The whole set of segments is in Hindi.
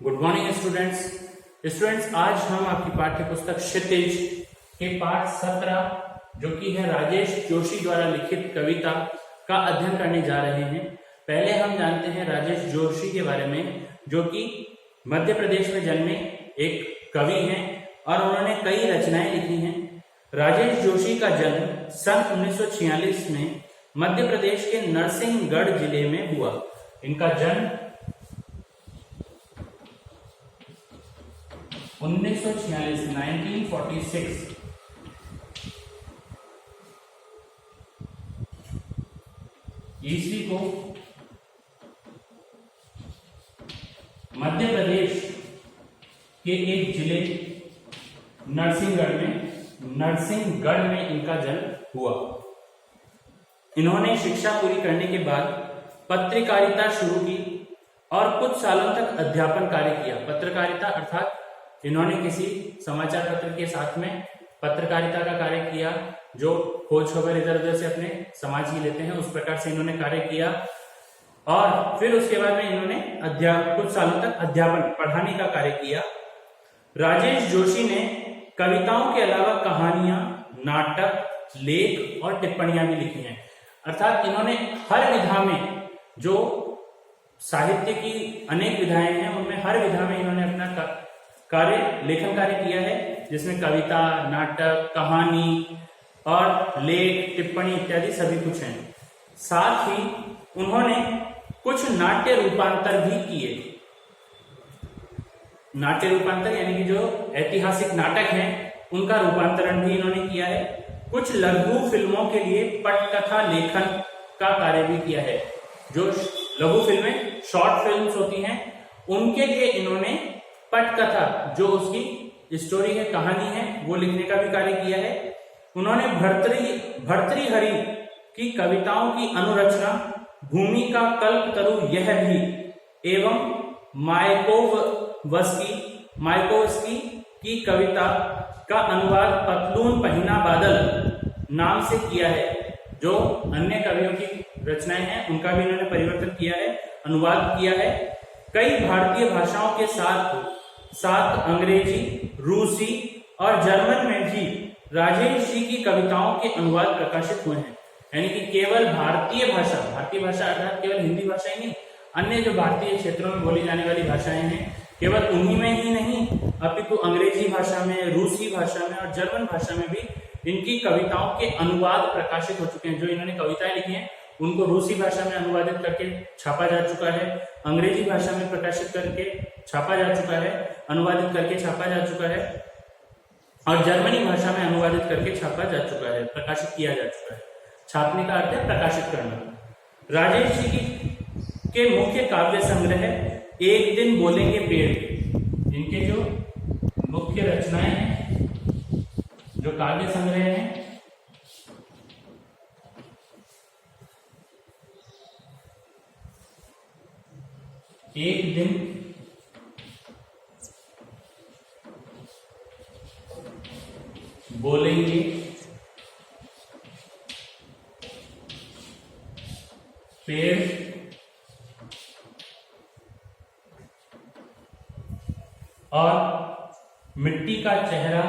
Good morning students. आज हम आपकी पाठ्य पुस्तक क्षितिज के पाठ 17 जो कि है राजेश जोशी द्वारा लिखित कविता का अध्ययन करने जा रहे हैं। पहले हम जानते हैं राजेश जोशी के बारे में, जो कि मध्य प्रदेश में जन्मे एक कवि हैं और उन्होंने कई रचनाएं लिखी हैं। राजेश जोशी का जन्म सन 1946 में मध्य प्रदेश के नरसिंहगढ़ जिले में हुआ। इनका जन्म 1946 ईस्वी को मध्य प्रदेश के एक जिले नरसिंहगढ़ में इनका जन्म हुआ। इन्होंने शिक्षा पूरी करने के बाद पत्रकारिता शुरू की और कुछ सालों तक अध्यापन कार्य किया। पत्रकारिता अर्थात इन्होंने किसी समाचार पत्र के साथ में पत्रकारिता का कार्य किया, जो खोज खबर इधर उधर से अपने समाज की लेते हैं, उस प्रकार से इन्होंने कार्य किया। और फिर उसके बाद में इन्होंने कुछ सालों तक अध्यापन पढ़ाने का कार्य किया। राजेश जोशी ने कविताओं के अलावा कहानियां, नाटक, लेख और टिप्पणियां भी लिखी हैं। अर्थात इन्होंने हर विधा में, जो साहित्य की अनेक विधाएं हैं उनमें हर विधा में इन्होंने अपना लेखन कार्य किया है, जिसमें कविता, नाटक, कहानी और लेख, टिप्पणी इत्यादि सभी कुछ हैं। साथ ही उन्होंने कुछ नाट्य रूपांतर भी किए। नाट्य रूपांतर यानी कि जो ऐतिहासिक नाटक हैं उनका रूपांतरण भी इन्होंने किया है। कुछ लघु फिल्मों के लिए पटकथा लेखन का कार्य भी किया है। जो लघु फिल्में, शॉर्ट फिल्म्स होती हैं, उनके लिए इन्होंने पटकथा, जो उसकी स्टोरी है, कहानी है, वो लिखने का भी कार्य किया है। उन्होंने भर्तृहरि की कविताओं की अनुरचना, भूमिका कल्पतरु यह भी एवं मायकोवस्की की कविता का अनुवाद पतलून पहिना बादल नाम से किया है। जो अन्य कवियों की रचनाएं हैं उनका भी इन्होंने परिवर्तन किया है, अनुवाद किया है। कई भारतीय भाषाओं के साथ अंग्रेजी, रूसी और जर्मन में भी राजेश जी की कविताओं के अनुवाद प्रकाशित हुए हैं। यानी कि केवल भारतीय भाषा अर्थात केवल हिंदी भाषा ही नहीं, अन्य जो भारतीय क्षेत्रों में बोली जाने वाली भाषाएं हैं, केवल उन्हीं में ही नहीं, अपितु अंग्रेजी भाषा में, रूसी भाषा में और जर्मन भाषा में भी इनकी कविताओं के अनुवाद प्रकाशित हो चुके हैं। जो इन्होंने कविताएं लिखी हैं उनको रूसी भाषा में अनुवादित करके छापा जा चुका है, अंग्रेजी भाषा में प्रकाशित करके छापा जा चुका है, अनुवादित करके छापा जा चुका है, और जर्मनी भाषा में अनुवादित करके छापा जा चुका है, प्रकाशित किया जा चुका है। छापने का अर्थ है प्रकाशित करना। राजेश जी के मुख्य काव्य संग्रह है एक दिन बोलेंगे पेड़। इनके जो मुख्य रचनाएं हैं, जो काव्य संग्रह हैं, एक दिन बोलेंगे पेड़, और मिट्टी का चेहरा,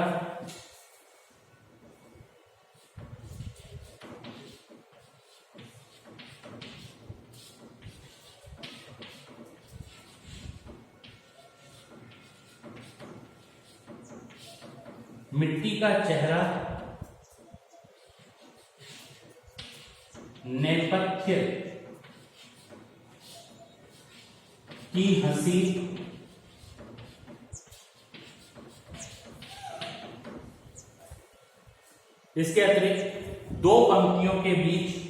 मिट्टी का चेहरा, नेपथ्य की हंसी, इसके अतिरिक्त दो पंक्तियों के बीच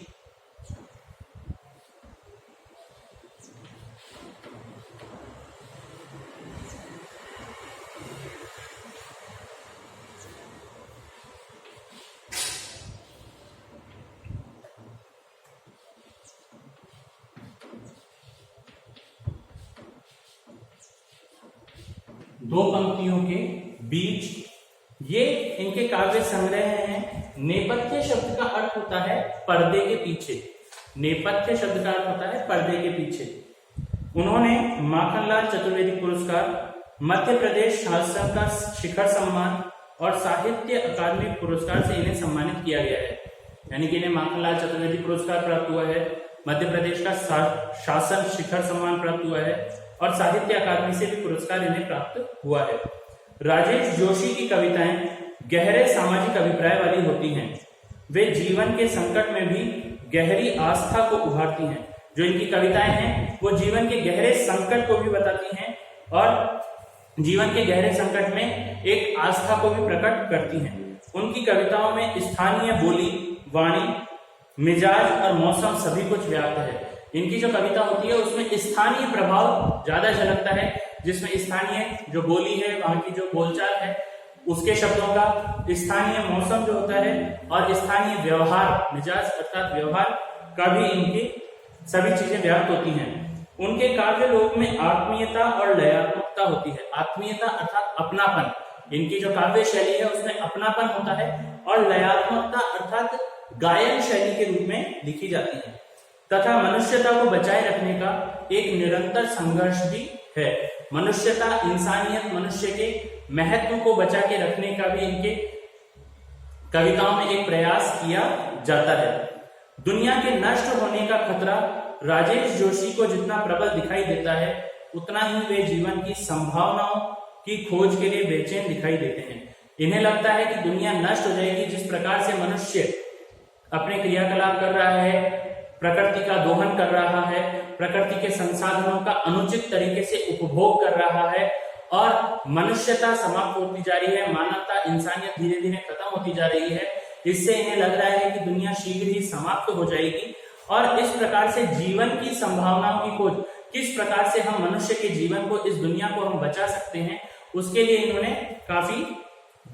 दो पंक्तियों के बीच, ये इनके काव्य संग्रह हैं। नेपथ्य शब्द का अर्थ होता है पर्दे के पीछे। नेपथ्य शब्द का अर्थ होता है पर्दे के पीछे। उन्होंने माखनलाल चतुर्वेदी पुरस्कार, मध्य प्रदेश शासन का शिखर सम्मान और साहित्य अकादमी पुरस्कार से इन्हें सम्मानित किया गया है। यानी कि इन्हें माखनलाल चतुर्वेदी पुरस्कार प्राप्त हुआ है, मध्य प्रदेश का शासन शिखर सम्मान प्राप्त हुआ है और साहित्य अकादमी से भी पुरस्कार इन्हें प्राप्त हुआ है। राजेश जोशी की कविताएं गहरे सामाजिक अभिप्राय वाली होती हैं। वे जीवन के संकट में भी गहरी आस्था को उभारती हैं। जो इनकी कविताएं हैं वो जीवन के गहरे संकट को भी बताती हैं और जीवन के गहरे संकट में एक आस्था को भी प्रकट करती हैं। उनकी कविताओं में स्थानीय बोली, वाणी, मिजाज और मौसम सभी कुछ व्याप्त है। इनकी जो कविता होती है उसमें स्थानीय प्रभाव ज्यादा झलकता है, जिसमें स्थानीय जो बोली है, वहां की जो बोलचाल है, उसके शब्दों का, स्थानीय मौसम जो होता है और स्थानीय व्यवहार, मिजाज अर्थात व्यवहार का भी इनकी सभी चीजें व्याप्त होती हैं। उनके काव्य लोक में आत्मीयता और लयात्मकता होती है। आत्मीयता अर्थात अपनापन, इनकी जो काव्य शैली है उसमें अपनापन होता है और लयात्मकता अर्थात गायन शैली के रूप में लिखी जाती है तथा मनुष्यता को बचाए रखने का एक निरंतर संघर्ष भी है। मनुष्यता, इंसानियत, मनुष्य के महत्व को बचा के रखने का भी इनके कविताओं में एक प्रयास किया जाता है। दुनिया के नष्ट होने का खतरा राजेश जोशी को जितना प्रबल दिखाई देता है उतना ही वे जीवन की संभावनाओं की खोज के लिए बेचैन दिखाई देते हैं। इन्हें लगता है कि दुनिया नष्ट हो जाएगी। जिस प्रकार से मनुष्य अपने क्रियाकलाप कर रहा है, प्रकृति का दोहन कर रहा है, प्रकृति के संसाधनों का अनुचित तरीके से उपभोग कर रहा है और मनुष्यता समाप्त होती जा रही है, मानवता, इंसानियत धीरे धीरे खत्म होती जा रही है, इससे इन्हें लग रहा है कि दुनिया शीघ्र ही समाप्त हो जाएगी और इस प्रकार से जीवन की संभावनाओं की खोज, किस प्रकार से हम मनुष्य के जीवन को, इस दुनिया को हम बचा सकते हैं, उसके लिए इन्होंने काफी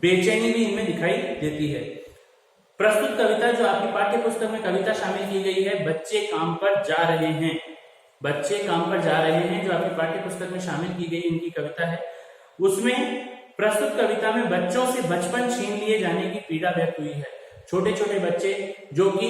बेचैनी भी इनमें दिखाई देती है। प्रस्तुत कविता जो आपकी पाठ्य पुस्तक में कविता शामिल की गई है, बच्चे काम पर जा रहे हैं, बच्चे काम पर जा रहे हैं, जो आपकी पाठ्य पुस्तक में शामिल की गई इनकी कविता है, उसमें प्रस्तुत कविता में बच्चों से बचपन छीन लिए जाने की पीड़ा व्यक्त हुई है। छोटे छोटे बच्चे जो कि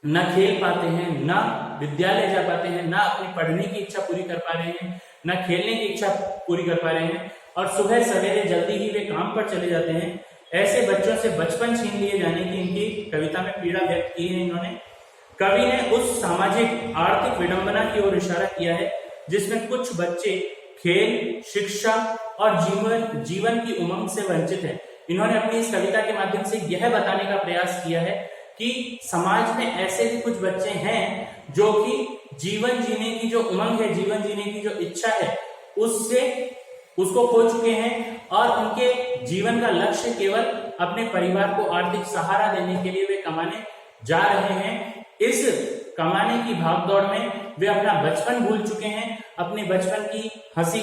न खेल पाते हैं, न विद्यालय जा पाते हैं, न अपनी पढ़ने की इच्छा पूरी कर पा रहे हैं, न खेलने की इच्छा पूरी कर पा रहे हैं और सुबह सवेरे जल्दी ही वे काम पर चले जाते हैं, ऐसे बच्चों से बचपन छीन लिए जाने की इनकी कविता में पीड़ा व्यक्त की है इन्होंने। कवि ने उस सामाजिक आर्थिक विडंबना की ओर इशारा किया है जिसमें कुछ बच्चे खेल, शिक्षा और जीवन की उमंग से वंचित हैं। इन्होंने अपनी इस कविता के माध्यम से यह बताने का प्रयास किया है कि समाज में ऐसे भी कुछ बच्चे हैं जो कि जीवन जीने की जो उमंग है, जीवन जीने की जो इच्छा है, उसको खो चुके हैं और उनके जीवन का लक्ष्य केवल अपने परिवार को आर्थिक सहारा देने के लिए वे कमाने जा रहे हैं। इस कमाने की भागदौड़ में वे अपना बचपन भूल चुके हैं, अपने बचपन की हंसी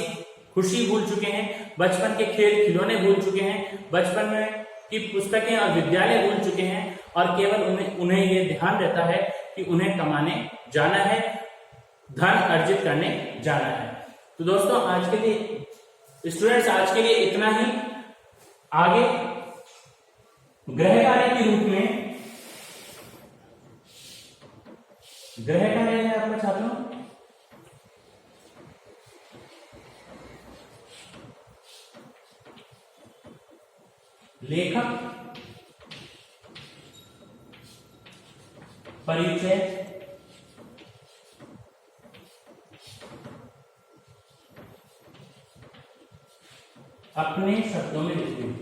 खुशी भूल चुके हैं, बचपन के खेल खिलौने भूल चुके हैं, बचपन में की पुस्तकें और विद्यालय भूल चुके हैं और केवल उन्हें ये ध्यान रहता है कि उन्हें कमाने जाना है, धन अर्जित करने जाना है। तो दोस्तों आज के लिए स्टूडेंट्स, आज के लिए इतना ही। आगे गृह कार्य के रूप में गृह कार्य है आपका छात्रों, लेखक, परिचय, अपने शब्दों में लिखिए।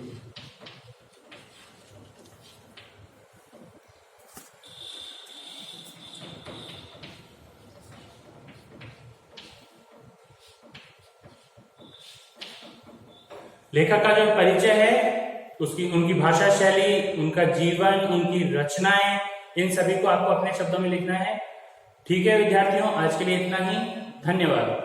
लेखक का जो परिचय है, उनकी भाषा शैली, उनका जीवन, उनकी रचनाएं, इन सभी को आपको अपने शब्दों में लिखना है। ठीक है विद्यार्थियों, आज के लिए इतना ही। धन्यवाद।